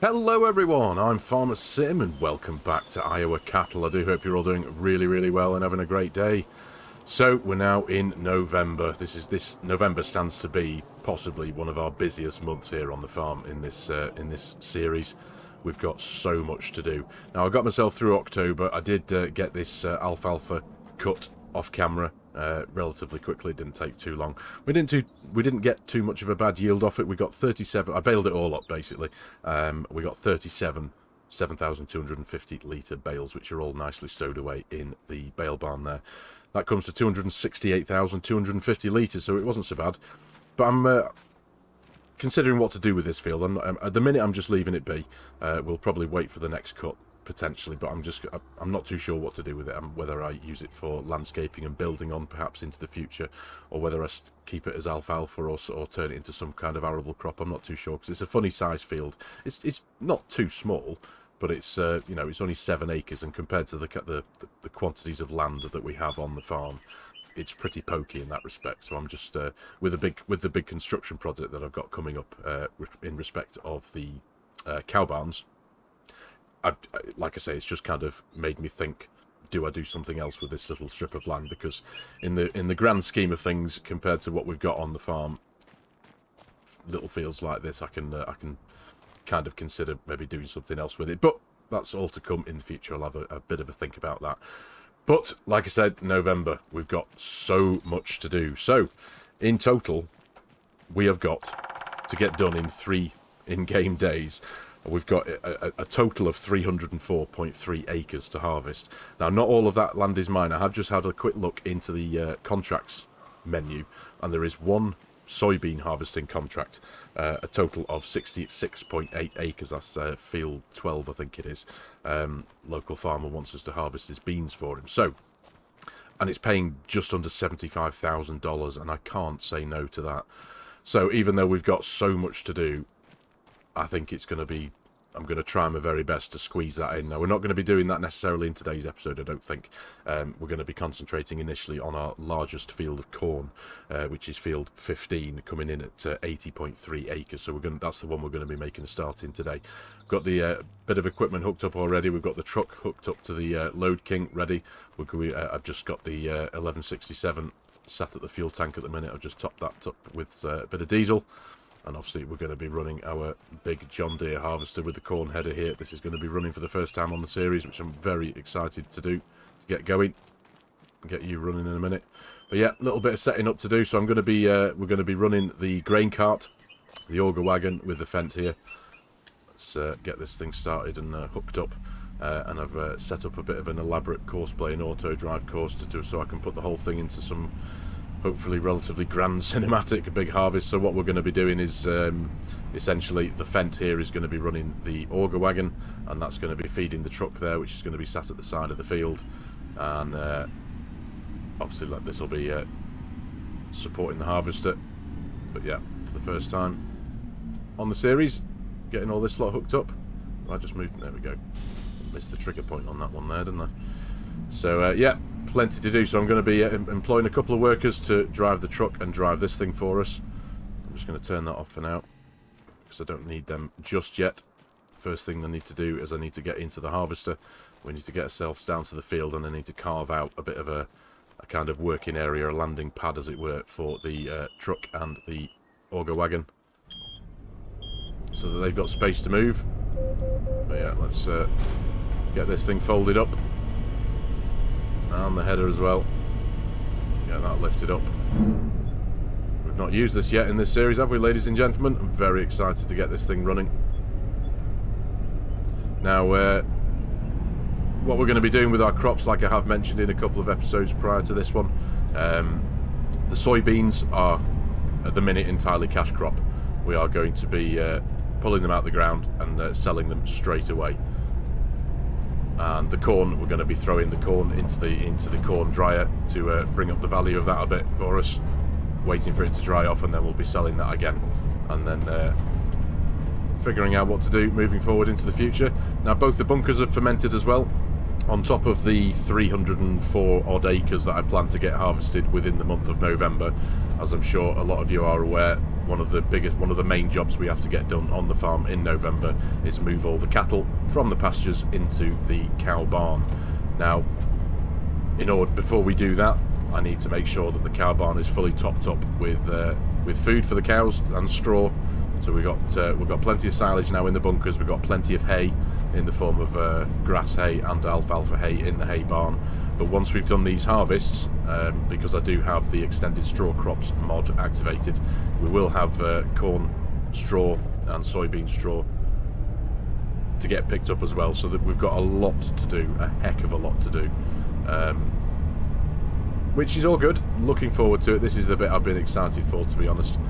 Hello everyone, I'm FARMERSIM and welcome back to Iowa Cattle. I do hope you're all doing really well and having a great day. So we're now in November. This November stands to be possibly one of our busiest months here on the farm in this series. We've got so much to do. Now I got myself through October. I did get this alfalfa cut off camera relatively quickly. It didn't take too long. We didn't get too much of a bad yield off it. We got 37. I baled it all up basically. We got 37 7,250 litre bales, which are all nicely stowed away in the bale barn there. That comes to 268,250 litres, so it wasn't so bad. But I'm considering what to do with this field. At the minute I'm just leaving it be. We'll probably wait for the next cut potentially, but I'm not too sure what to do with it. Whether I use it for landscaping and building on perhaps into the future, or whether I keep it as alfalfa or turn it into some kind of arable crop. I'm not too sure, because it's a funny size field. It's not too small, but it's you know, it's only 7 acres, and compared to the quantities of land that we have on the farm, it's pretty pokey in that respect. So I'm just with the big construction project that I've got coming up in respect of the cow barns. Like I say, it's just kind of made me think, do I do something else with this little strip of land? Because in the grand scheme of things, compared to what we've got on the farm, little fields like this, I can kind of consider maybe doing something else with it. But that's all to come in the future. I'll have a bit of a think about that. But like I said, November, we've got so much to do. So in total, we have got to get done in 3 in-game days. We've got a total of 304.3 acres to harvest. Now, not all of that land is mine. I have just had a quick look into the contracts menu, and there is one soybean harvesting contract, a total of 66.8 acres. That's field 12, I think it is. Local farmer wants us to harvest his beans for him. So, and it's paying just under $75,000, and I can't say no to that. So even though we've got so much to do, I think it's going to be, I'm going to try my very best to squeeze that in. Now, we're not going to be doing that necessarily in today's episode, I don't think. We're going to be concentrating initially on our largest field of corn, which is field 15, coming in at 80.3 acres. So that's the one we're going to be making a start in today. We've got the bit of equipment hooked up already. We've got the truck hooked up to the load king ready. I've just got the 1167 sat at the fuel tank at the minute. I've just topped that up with a bit of diesel. And obviously we're going to be running our big John Deere harvester with the corn header here. This is going to be running for the first time on the series, which I'm very excited to do, to get going, get you running in a minute. But yeah, a little bit of setting up to do. So I'm going to be we're going to be running the grain cart, the auger wagon with the Fendt here. Let's get this thing started and hooked up. And I've set up a bit of an elaborate course play, an auto drive course to do, so I can put the whole thing into some hopefully relatively grand cinematic, a big harvest. So what we're going to be doing is essentially the Fendt here is going to be running the auger wagon, and that's going to be feeding the truck there, which is going to be sat at the side of the field. And obviously this will be supporting the harvester. But yeah, for the first time on the series, getting all this lot hooked up. I just moved, there we go. Missed the trigger point on that one there, didn't I? So yeah, plenty to do. So I'm going to be employing a couple of workers to drive the truck and drive this thing for us. I'm just going to turn that off for now, because I don't need them just yet. First thing I need to do is I need to get into the harvester. We need to get ourselves down to the field, and I need to carve out a bit of a kind of working area, a landing pad as it were, for the truck and the auger wagon, so that they've got space to move. But yeah, let's get this thing folded up. And the header as well. Get that lifted up. We've not used this yet in this series, have we, ladies and gentlemen? I'm very excited to get this thing running. Now, what we're going to be doing with our crops, like I have mentioned in a couple of episodes prior to this one, the soybeans are, at the minute, entirely cash crop. We are going to be pulling them out the ground and selling them straight away. And the corn, we're going to be throwing the corn into the corn dryer to bring up the value of that a bit for us, waiting for it to dry off, and then we'll be selling that again, and then figuring out what to do moving forward into the future. Now, both the bunkers are fermented as well. on top of the 304 odd acres that I plan to get harvested within the month of November. As I'm sure a lot of you are aware, one of the main jobs we have to get done on the farm in November is move all the cattle from the pastures into the cow barn. Now, before we do that, I need to make sure that the cow barn is fully topped up with food for the cows and straw. So we've got plenty of silage now in the bunkers. We've got plenty of hay in the form of grass hay and alfalfa hay in the hay barn. But once we've done these harvests, because I do have the extended straw crops mod activated, we will have corn straw and soybean straw to get picked up as well. So that we've got a lot to do, a heck of a lot to do. Which is all good. Looking forward to it. This is the bit I've been excited for, to be honest.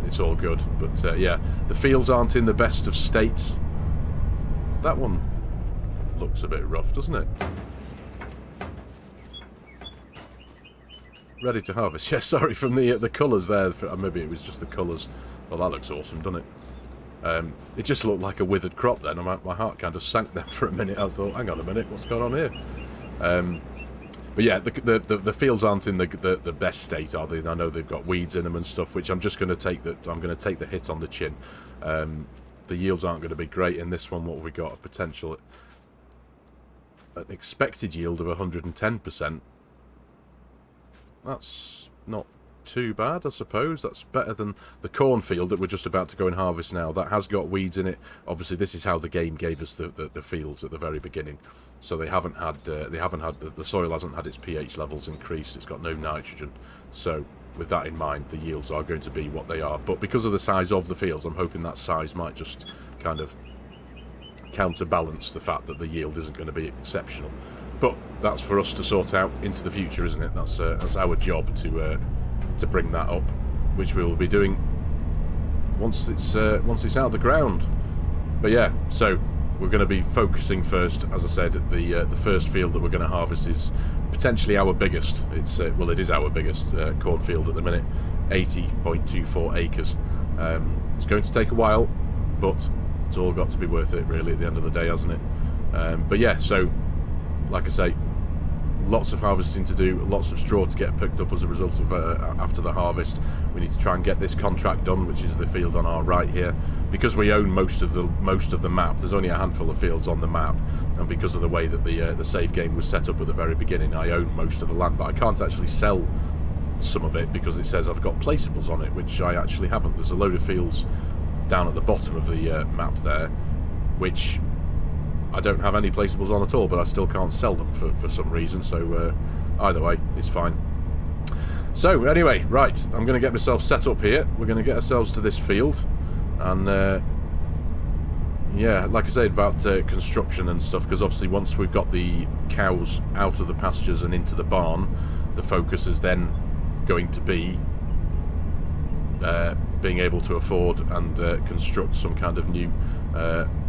It's all good, but yeah, the fields aren't in the best of states. That one looks a bit rough, doesn't it? Ready to harvest. Yeah, sorry, from the colours there. Maybe it was just the colours. Well, that looks awesome, doesn't it? It just looked like a withered crop then. My heart kind of sank there for a minute. I thought, hang on a minute, what's going on here? But yeah, the fields aren't in the best state, are they? I know they've got weeds in them and stuff, which I'm just going to take the hit on the chin. The yields aren't going to be great in this one. What have we got? An expected yield of 110%. That's not too bad, I suppose. That's better than the cornfield that we're just about to go and harvest now. That has got weeds in it. Obviously, this is how the game gave us the fields at the very beginning. So the soil hasn't had its pH levels increased. It's got no nitrogen. So with that in mind, the yields are going to be what they are. But because of the size of the fields, I'm hoping that size might just kind of counterbalance the fact that the yield isn't going to be exceptional. But that's for us to sort out into the future, isn't it? That's our job to bring that up, which we will be doing once it's out of the ground. But yeah, so we're going to be focusing first, as I said, the first field that we're going to harvest is potentially our biggest. It is our biggest cornfield at the minute, 80.24 acres. It's going to take a while, but it's all got to be worth it, really, at the end of the day, hasn't it? But yeah, so like I say, lots of harvesting to do, lots of straw to get picked up as a result of after the harvest. We need to try and get this contract done, which is the field on our right here. Because we own most of the map, there's only a handful of fields on the map, and because of the way that the save game was set up at the very beginning, I own most of the land, but I can't actually sell some of it because it says I've got placeables on it, which I actually haven't. There's a load of fields down at the bottom of the map there, which I don't have any placeables on at all, but I still can't sell them for some reason, so either way, it's fine. So, anyway, right, I'm going to get myself set up here. We're going to get ourselves to this field, and yeah, like I said about construction and stuff, because obviously once we've got the cows out of the pastures and into the barn, the focus is then going to be being able to afford and construct some kind of new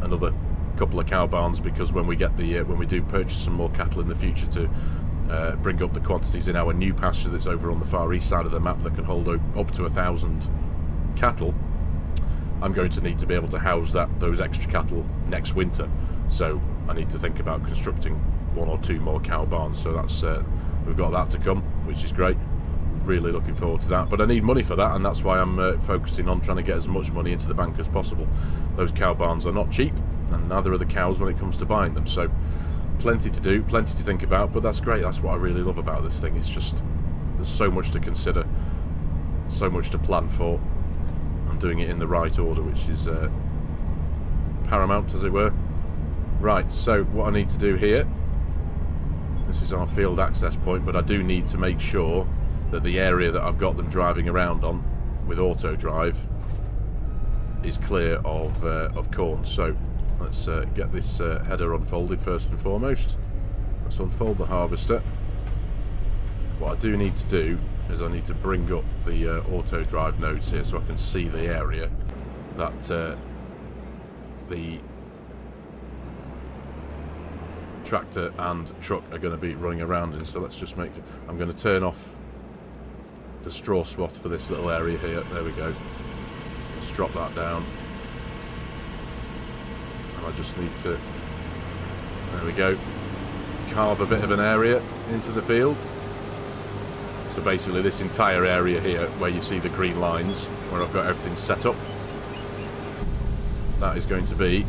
another couple of cow barns, because when we get when we do purchase some more cattle in the future to bring up the quantities in our new pasture that's over on the far east side of the map that can hold up to 1,000 cattle, I'm going to need to be able to house those extra cattle next winter. So I need to think about constructing 1 or 2 more cow barns. So that's we've got that to come, which is great. Really looking forward to that, but I need money for that, and that's why I'm focusing on trying to get as much money into the bank as possible. Those cow barns are not cheap, and neither are the cows when it comes to buying them. So plenty to do, plenty to think about, but that's great. That's what I really love about this thing. It's just there's so much to consider, so much to plan for, and doing it in the right order, which is paramount, as it were. Right, so what I need to do here, this is our field access point, but I do need to make sure that the area that I've got them driving around on with auto drive is clear of corn. So let's get this header unfolded first and foremost. Let's unfold the harvester. What I do need to do is I need to bring up the auto drive nodes here so I can see the area that the tractor and truck are going to be running around in. So let's just make it, I'm going to turn off the straw swath for this little area here. There we go. Let's drop that down. And I just need to There we go. Carve a bit of an area into the field. So basically this entire area here where you see the green lines, where I've got everything set up, that is going to be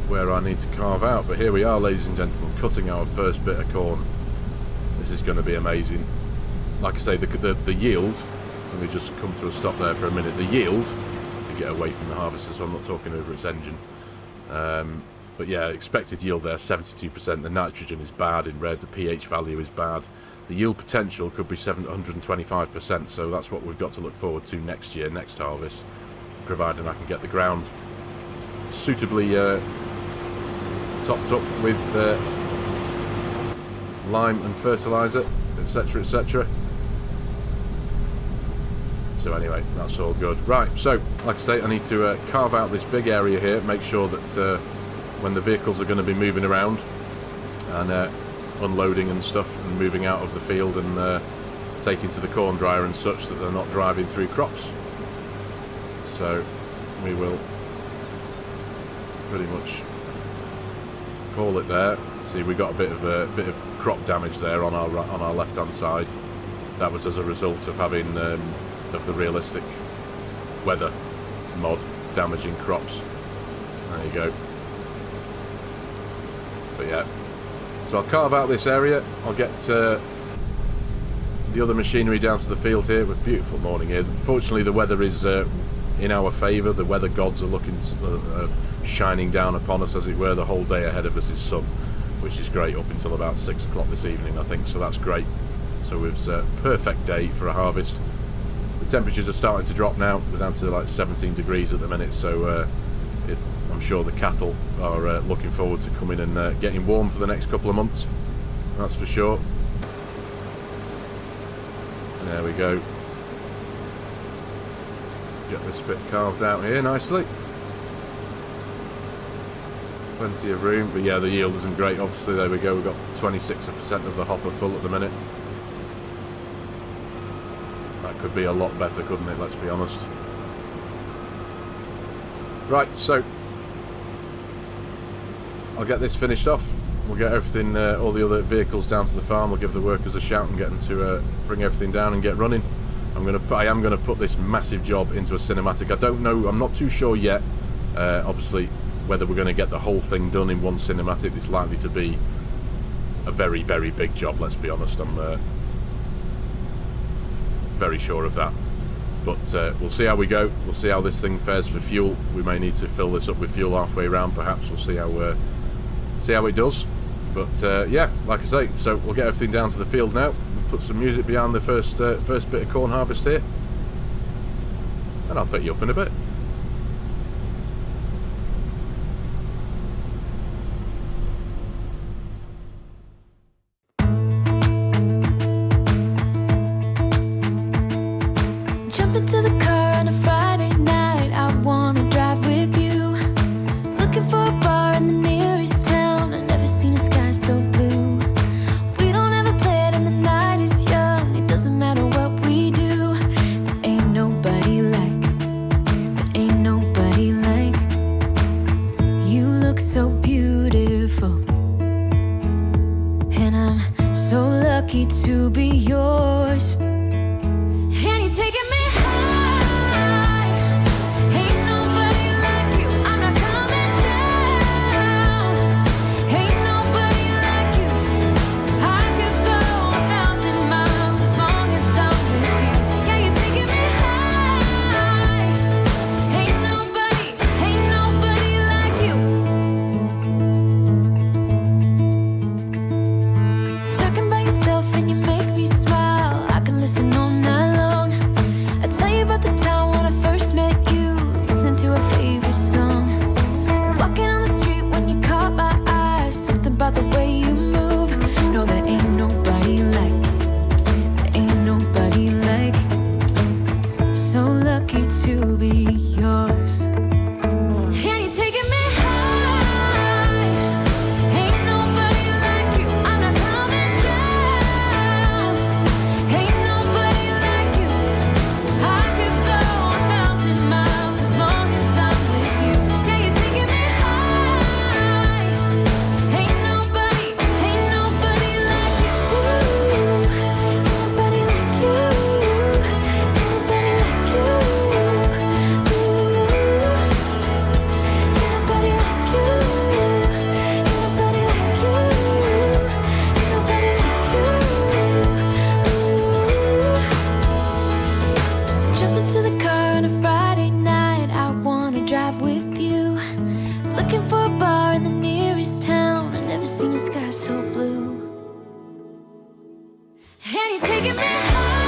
where I need to carve out. But here we are, ladies and gentlemen, cutting our first bit of corn. This is going to be amazing. Like I say, the yield, let me just come to a stop there for a minute. The yield, to get away from the harvester so I'm not talking over its engine. But yeah, expected yield there, 72%. The nitrogen is bad in red, the pH value is bad. The yield potential could be 725%, so that's what we've got to look forward to next year, next harvest, providing I can get the ground suitably topped up with lime and fertiliser, etc, etc. So anyway, that's all good. Right, so like I say, I need to carve out this big area here, make sure that when the vehicles are going to be moving around and unloading and stuff and moving out of the field and taking to the corn dryer and such, that they're not driving through crops. So we will pretty much call it there. See, we got a bit of crop damage there on our left hand side. That was as a result of having of the realistic weather mod damaging crops. There you go. But yeah, so I'll carve out this area. I'll get the other machinery down to the field here. With beautiful morning here. Fortunately, the weather is in our favour. The weather gods are looking shining down upon us, as it were. The whole day ahead of us is sun, which is great, up until about 6 o'clock this evening, I think. So that's great. So it's a perfect day for a harvest. The temperatures are starting to drop now. We're down to like 17 degrees at the minute, so I'm sure the cattle are looking forward to coming and getting warm for the next couple of months. That's for sure. There we go. Get this bit carved out here nicely. Plenty of room, but yeah, the yield isn't great. Obviously, there we go. We've got 26% of the hopper full at the minute. That could be a lot better, couldn't it? Let's be honest. Right, so I'll get this finished off. We'll get everything, all the other vehicles down to the farm. We'll give the workers a shout and get them to bring everything down and get running. I am going to put this massive job into a cinematic. I don't know, I'm not too sure yet, obviously, whether we're going to get the whole thing done in one cinematic. It's likely to be a very, very big job, let's be honest. I'm very sure of that. But we'll see how we go. We'll see how this thing fares for fuel. We may need to fill this up with fuel halfway around, perhaps. We'll see how it does. But yeah, like I say, so we'll get everything down to the field now. We'll put some music behind the first bit of corn harvest here, and I'll pick you up in a bit. Jump into the car on a Friday night. I wanna drive with you. Looking for a bar in the nearest town. I've never seen a sky so blue. We don't ever play it and the night is young. It doesn't matter what we do. There ain't nobody like. There ain't nobody like. You look so beautiful, and I'm so lucky to be yours. And you're taking me you're taking me high.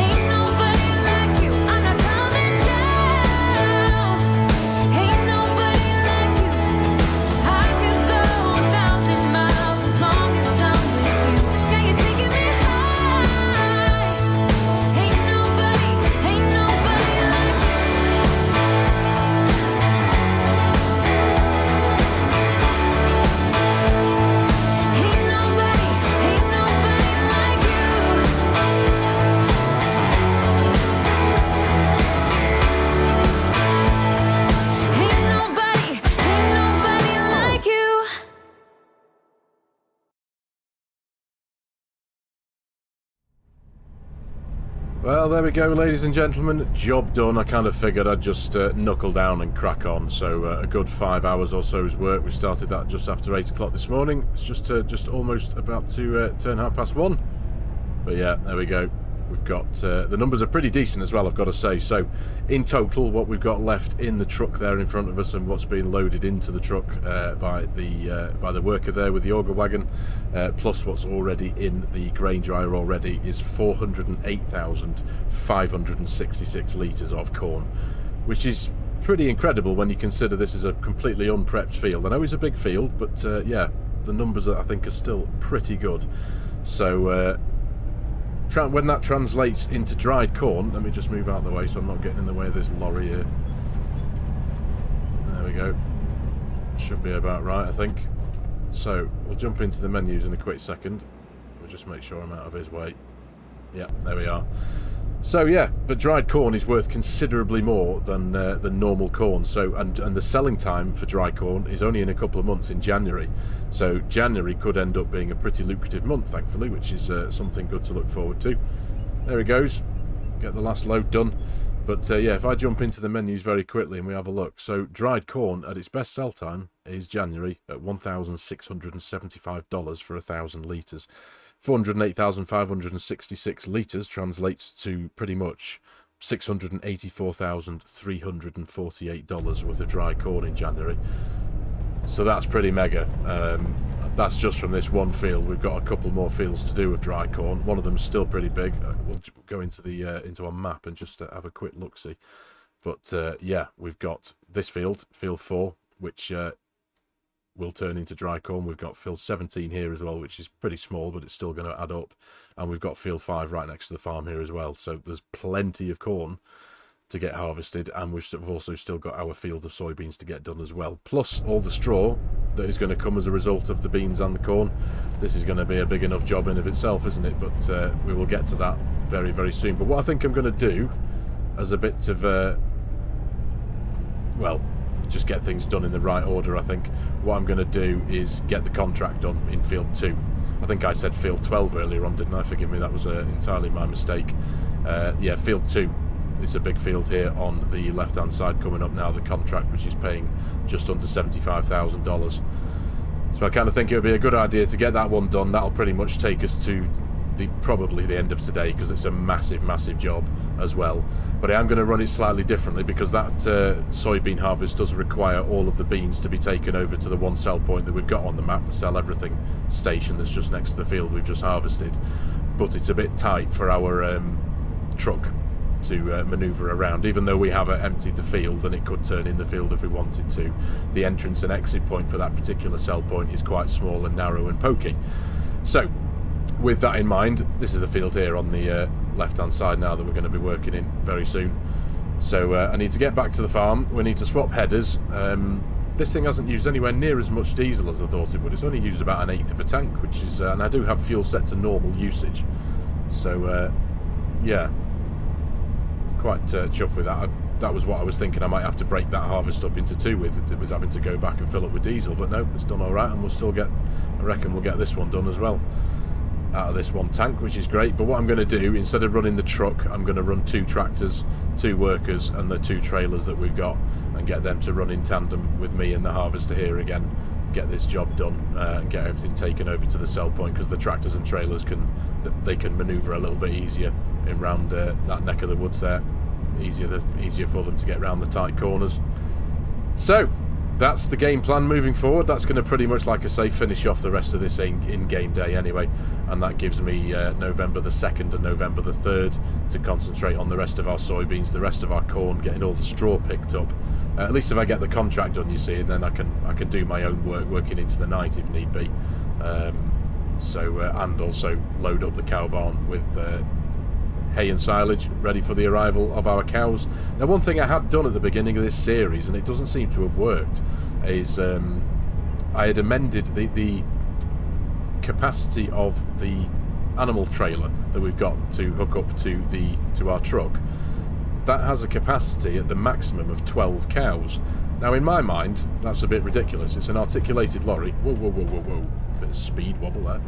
Ain't nobody like you. I'm not coming down. Ain't nobody like you. I could go 1,000 miles as long as I'm with you. Yeah, you're taking me high. Ain't nobody like you. Ain't nobody like you. Ain't nobody like you. Well, there we go, ladies and gentlemen. Job done. I kind of figured I'd just knuckle down and crack on. So a good 5 hours or so's work. We started that just after 8 o'clock this morning. It's just almost about to turn 1:30. But yeah, there we go. We've got the numbers are pretty decent as well, I've got to say. So in total, what we've got left in the truck there in front of us, and what's being loaded into the truck by the worker there with the auger wagon, plus what's already in the grain dryer already, is 408,566 litres of corn, which is pretty incredible when you consider this is a completely unprepped field. I know it's a big field, but yeah, the numbers I think are still pretty good. So when that translates into dried corn, let me just move out of the way so I'm not getting in the way of this lorry here. There we go. Should be about right, I think. So we'll jump into the menus in a quick second. We'll just make sure I'm out of his way. Yeah, there we are. So yeah, but dried corn is worth considerably more than normal corn. So and the selling time for dry corn is only in a couple of months, in January. So January could end up being a pretty lucrative month, thankfully, which is something good to look forward to. There he goes. Get the last load done. But yeah, if I jump into the menus very quickly and we have a look. So dried corn at its best sell time is January at $1,675 for 1,000 litres. 408,566 litres translates to pretty much $684,348 worth of dry corn in January. So that's pretty mega. That's just from this one field. We've got a couple more fields to do with dry corn. One of them's still pretty big. We'll go into the into our map and just have a quick look-see. But yeah, we've got this field, field 4, which will turn into dry corn. We've got field 17 here as well, which is pretty small, but it's still going to add up. And we've got field 5 right next to the farm here as well. So there's plenty of corn to get harvested, and we've also still got our field of soybeans to get done as well. Plus all the straw that is going to come as a result of the beans and the corn. This is going to be a big enough job in of itself, isn't it? But we will get to that very, very soon. But what I think I'm going to do as a bit of well, just get things done in the right order. I think what I'm going to do is get the contract done in field 2. I think I said field 12 earlier on, didn't I? Forgive me, that was entirely my mistake. Yeah, field 2. It's a big field here on the left hand side coming up now, the contract, which is paying just under $75,000. So I kind of think it would be a good idea to get that one done. That'll pretty much take us to probably the end of today, because it's a massive job as well. But I am going to run it slightly differently, because that soybean harvest does require all of the beans to be taken over to the one sell point that we've got on the map, the Sell Everything station that's just next to the field we've just harvested. But it's a bit tight for our truck to manoeuvre around, even though we have emptied the field, and it could turn in the field if we wanted to. The entrance and exit point for that particular sell point is quite small and narrow and pokey. So with that in mind, this is the field here on the left hand side now that we're going to be working in very soon. So I need to get back to the farm. We need to swap headers. This thing hasn't used anywhere near as much diesel as I thought it would. It's only used about 1/8 of a tank, which is and I do have fuel set to normal usage. So yeah, quite chuffed with that. That was what I was thinking I might have to break that harvest up into 2 with. It was having to go back and fill up with diesel, but no, it's done all right, and we'll still get, I reckon we'll get this one done as well out of this one tank, which is great. But what I'm going to do, instead of running the truck, I'm going to run 2 tractors, 2 workers, and the 2 trailers that we've got, and get them to run in tandem with me and the harvester here again. Get this job done and get everything taken over to the sell point, because the tractors and trailers can manoeuvre a little bit easier in round that neck of the woods there. Easier for them to get around the tight corners. So that's the game plan moving forward. That's going to pretty much, like I say, finish off the rest of this in-game day anyway, and that gives me November the 2nd and November the 3rd to concentrate on the rest of our soybeans, the rest of our corn, getting all the straw picked up. At least if I get the contract done, you see, and then I can do my own work, working into the night if need be. And also load up the cow barn with hay and silage ready for the arrival of our cows. Now, one thing I had done at the beginning of this series, and it doesn't seem to have worked, is I had amended the capacity of the animal trailer that we've got to hook up to our truck. That has a capacity at the maximum of 12 cows. Now, in my mind, that's a bit ridiculous. It's an articulated lorry. Whoa, whoa, whoa, whoa, whoa. Bit of speed wobble there.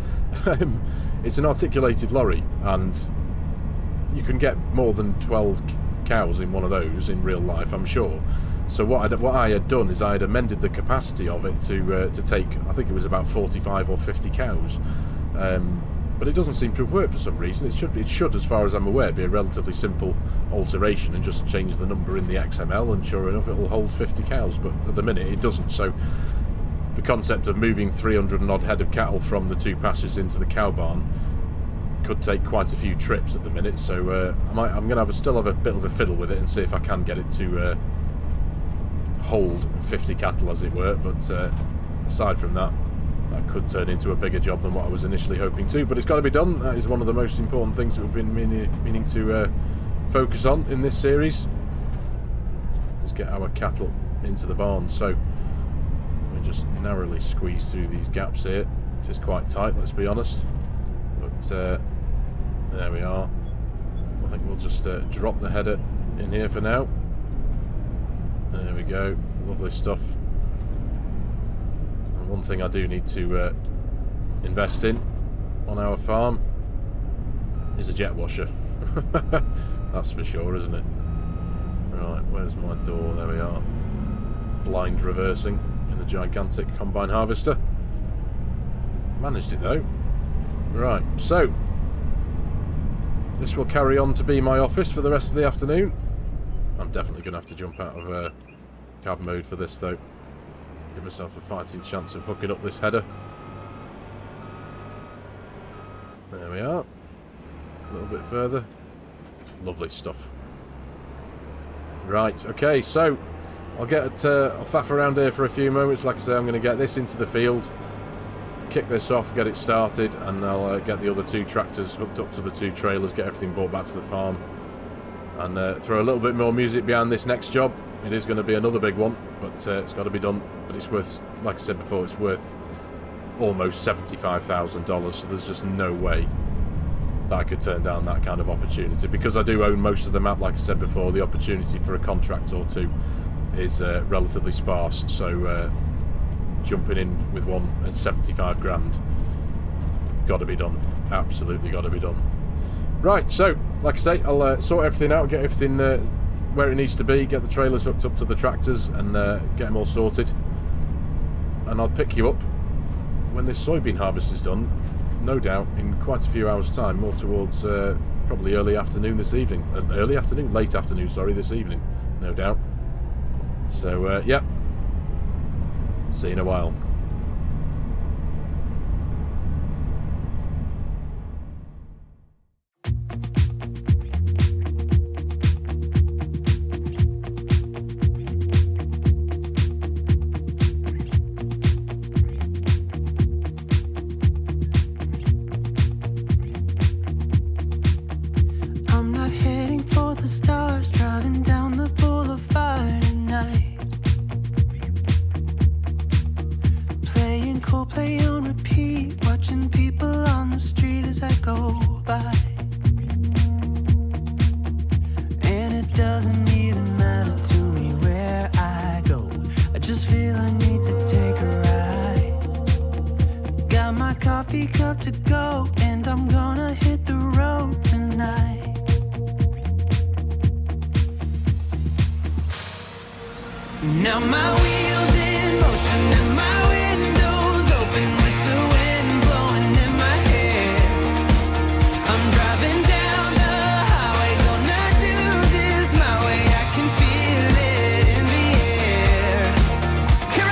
It's an articulated lorry, and you can get more than 12 cows in one of those in real life, I'm sure. So what I had done is I had amended the capacity of it to take, I think it was about 45 or 50 cows. But it doesn't seem to have worked for some reason. It should, as far as I'm aware, be a relatively simple alteration and just change the number in the XML, and sure enough, it'll hold 50 cows. But at the minute, it doesn't. So the concept of moving 300 and odd head of cattle from the 2 pastures into the cow barn could take quite a few trips at the minute. So I'm going to still have a bit of a fiddle with it and see if I can get it to hold 50 cattle, as it were. But aside from that, that could turn into a bigger job than what I was initially hoping to. But it's got to be done. That is one of the most important things that we've been meaning to focus on in this series, is get our cattle into the barn. So we just narrowly squeeze through these gaps here. It is quite tight, let's be honest. But there we are. I think we'll just drop the header in here for now. There we go. Lovely stuff. And one thing I do need to invest in on our farm is a jet washer. That's for sure, isn't it? Right, where's my door? There we are. Blind reversing in the gigantic combine harvester. Managed it though. Right, so this will carry on to be my office for the rest of the afternoon. I'm definitely going to have to jump out of cab mode for this though. Give myself a fighting chance of hooking up this header. There we are. A little bit further. Lovely stuff. Right, okay, so I'll faff around here for a few moments. Like I say, I'm going to get this into the field, kick this off, get it started, and I'll get the other 2 tractors hooked up to the 2 trailers, get everything brought back to the farm, and throw a little bit more music behind this next job. It is going to be another big one, but it's got to be done. But it's worth, like I said before, it's worth almost $75,000, so there's just no way that I could turn down that kind of opportunity. Because I do own most of the map, like I said before, the opportunity for a contract or 2 is relatively sparse, so jumping in with one at 75 grand, got to be done. Absolutely got to be done. Right, so like I say, I'll sort everything out, get everything where it needs to be, get the trailers hooked up to the tractors, and get them all sorted, and I'll pick you up when this soybean harvest is done, no doubt in quite a few hours time, more towards probably late afternoon, sorry, this evening, no doubt. So yeah, see you in a while. I'm not heading for the stars, driving down the boulevard at night, playing Coldplay on repeat, watching people on the street as I go by. And it doesn't even matter to me where I go, I just feel I need to take a ride. Got my coffee cup to go, and I'm gonna hit the road tonight. Now my wheels in motion and my windows open with the wind blowing in my hair. I'm driving down the highway, gonna do this my way. I can feel it in the air. Here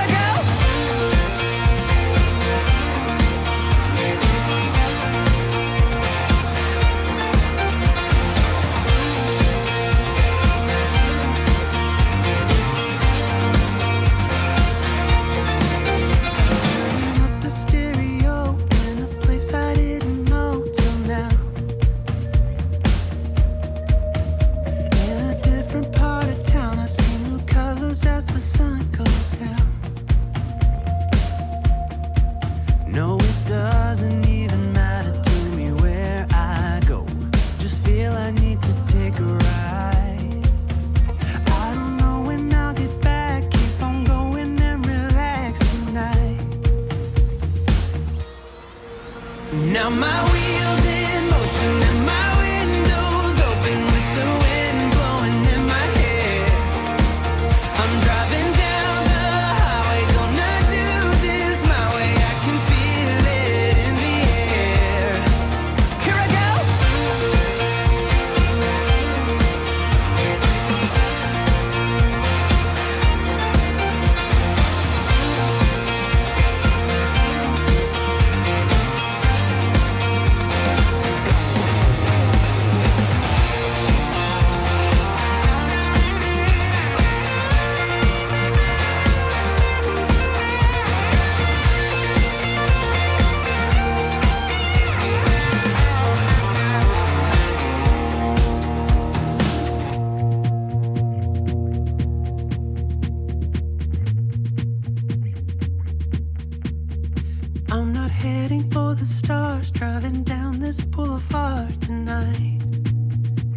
heart tonight.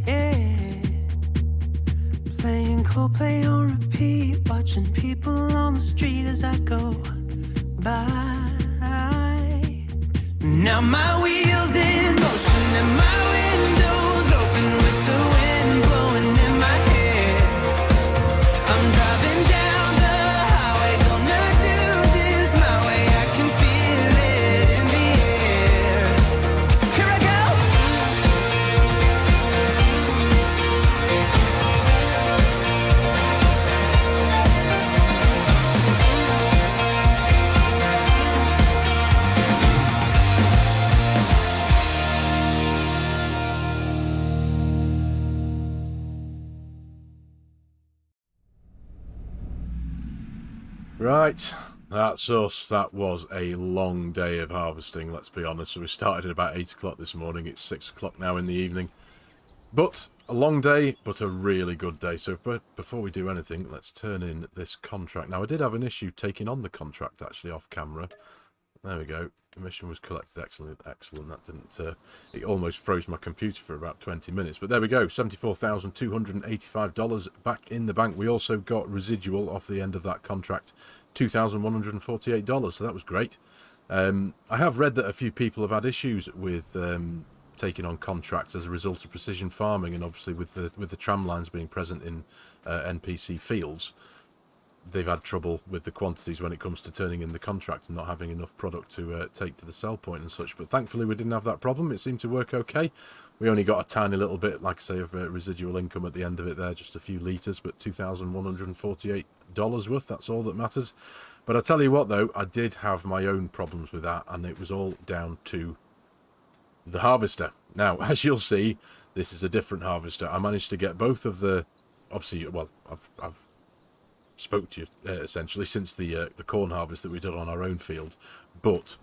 Yeah. Playing Coldplay on repeat, watching people on the street as I go by. Now my wheels in motion and my windows open with the wind blowing in my hair. I'm driving down the highway, gonna do this my way. I can feel it in the air. Here I go. Right, that's us. That was a long day of harvesting, let's be honest. So we started at about 8 o'clock this morning. It's 6 o'clock now in the evening. But a long day, but a really good day. So before we do anything, let's turn in this contract. Now, I did have an issue taking on the contract, actually, off camera. There we go. Commission was collected. Excellent, excellent. That didn't... it almost froze my computer for about 20 minutes. But there we go. $74,285 back in the bank. We also got residual off the end of that contract. $2,148. So that was great. I have read that a few people have had issues with taking on contracts as a result of precision farming. And obviously with the tram lines being present in NPC fields, they've had trouble with the quantities when it comes to turning in the contract and not having enough product to take to the sell point and such. But thankfully we didn't have that problem. It seemed to work okay. We only got a tiny little bit, like I say, of residual income at the end of it there, just a few litres, but $2,148 worth, that's all that matters. But I tell you what though, I did have my own problems with that, and it was all down to the harvester. Now, as you'll see, this is a different harvester. I managed to get both of the, obviously, well, I've spoke to you essentially since the corn harvest that we did on our own field, but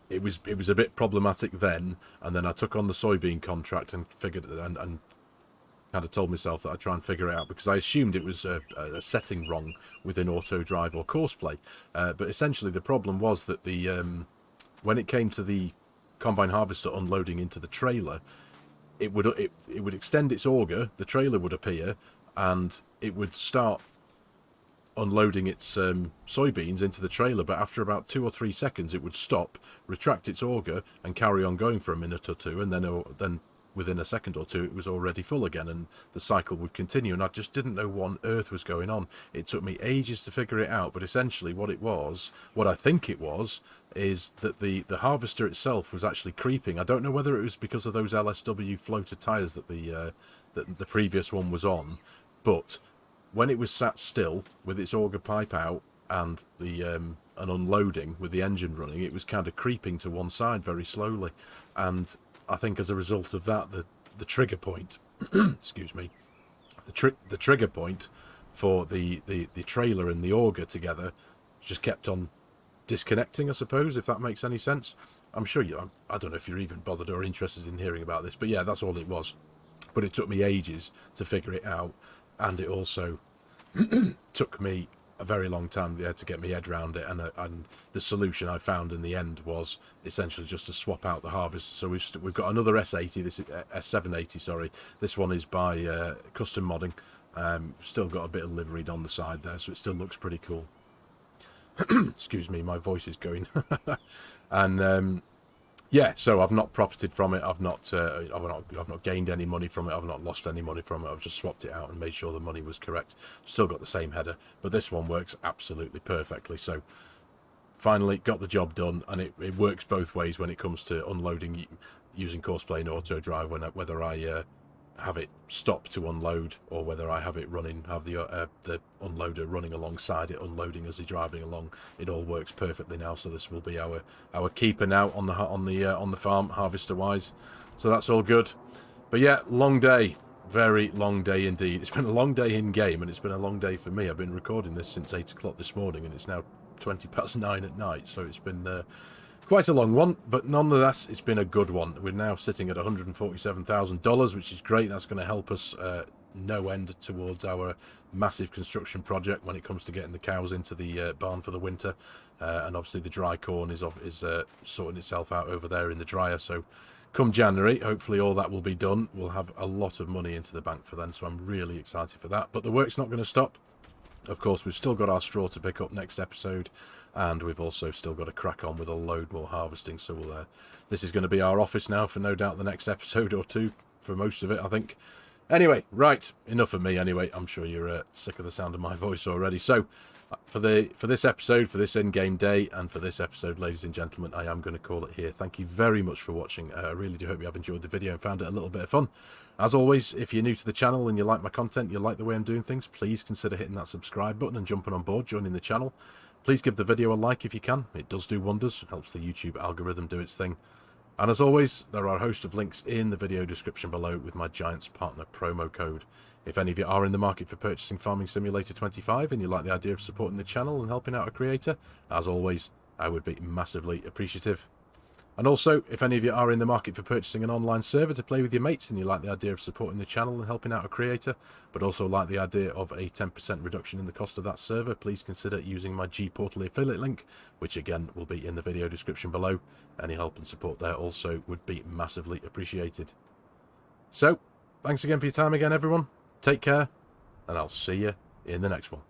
it was a bit problematic then, and then I took on the soybean contract and figured and kind of told myself that I'd try and figure it out, because I assumed it was a setting wrong within auto drive or course play, but essentially the problem was that the when it came to the combine harvester unloading into the trailer, it would extend its auger, the trailer would appear, and it would start unloading its soybeans into the trailer, but after about 2 or 3 seconds it would stop, retract its auger and carry on going for a minute or two, and then within a second or two it was already full again, and the cycle would continue. And I just didn't know what on earth was going on. It took me ages to figure it out, but essentially what I think it was, is that the harvester itself was actually creeping. I don't know whether it was because of those LSW floater tyres that the previous one was on, but when it was sat still with its auger pipe out and the an unloading with the engine running, it was kind of creeping to one side very slowly, and I think as a result of that, the trigger point, excuse me, the trigger point for the trailer and the auger together just kept on disconnecting, I suppose, if that makes any sense. I'm sure I don't know if you're even bothered or interested in hearing about this, but yeah, that's all it was. But it took me ages to figure it out, and it also took me a very long time to get my head around it, and the solution I found in the end was essentially just to swap out the harvester. So we've got another S80, this is S780, sorry. This one is by Custom Modding. Still got a bit of liveried on the side there, so it still looks pretty cool. Excuse me, my voice is going. And yeah, so I've not profited from it. I've not gained any money from it. I've not lost any money from it. I've just swapped it out and made sure the money was correct. Still got the same header, but this one works absolutely perfectly. So finally got the job done, and it works both ways when it comes to unloading using Courseplay and Auto Drive. Whether I have it stop to unload, or whether I have it running, have the unloader running alongside it, unloading as he's driving along, it all works perfectly now. So this will be our keeper now on the farm, harvester wise. So that's all good. But yeah, long day, very long day indeed. It's been a long day in game, and it's been a long day for me. I've been recording this since 8 o'clock this morning, and it's now 9:20 at night. So it's been quite a long one, but nonetheless, it's been a good one. We're now sitting at $147,000, which is great. That's going to help us no end towards our massive construction project when it comes to getting the cows into the barn for the winter. And obviously the dry corn is sorting itself out over there in the dryer, so come January, hopefully all that will be done. We'll have a lot of money into the bank for then, so I'm really excited for that. But the work's not going to stop. Of course, we've still got our straw to pick up next episode, and we've also still got to crack on with a load more harvesting. So this is going to be our office now for no doubt the next episode or two, for most of it, I think. Anyway, right, enough of me anyway. I'm sure you're sick of the sound of my voice already. So for this episode, for this in-game day, and for this episode, ladies and gentlemen, I am going to call it here. Thank you very much for watching. I really do hope you have enjoyed the video and found it a little bit of fun. As always, if you're new to the channel and you like my content, you like the way I'm doing things, please consider hitting that subscribe button and jumping on board, joining the channel. Please give the video a like if you can. It does do wonders. It helps the YouTube algorithm do its thing. And as always, there are a host of links in the video description below with my Giants Partner promo code. If any of you are in the market for purchasing Farming Simulator 25 and you like the idea of supporting the channel and helping out a creator, as always, I would be massively appreciative. And also, if any of you are in the market for purchasing an online server to play with your mates and you like the idea of supporting the channel and helping out a creator, but also like the idea of a 10% reduction in the cost of that server, please consider using my G-Portal affiliate link, which again will be in the video description below. Any help and support there also would be massively appreciated. So, thanks again for your time again, everyone. Take care, and I'll see you in the next one.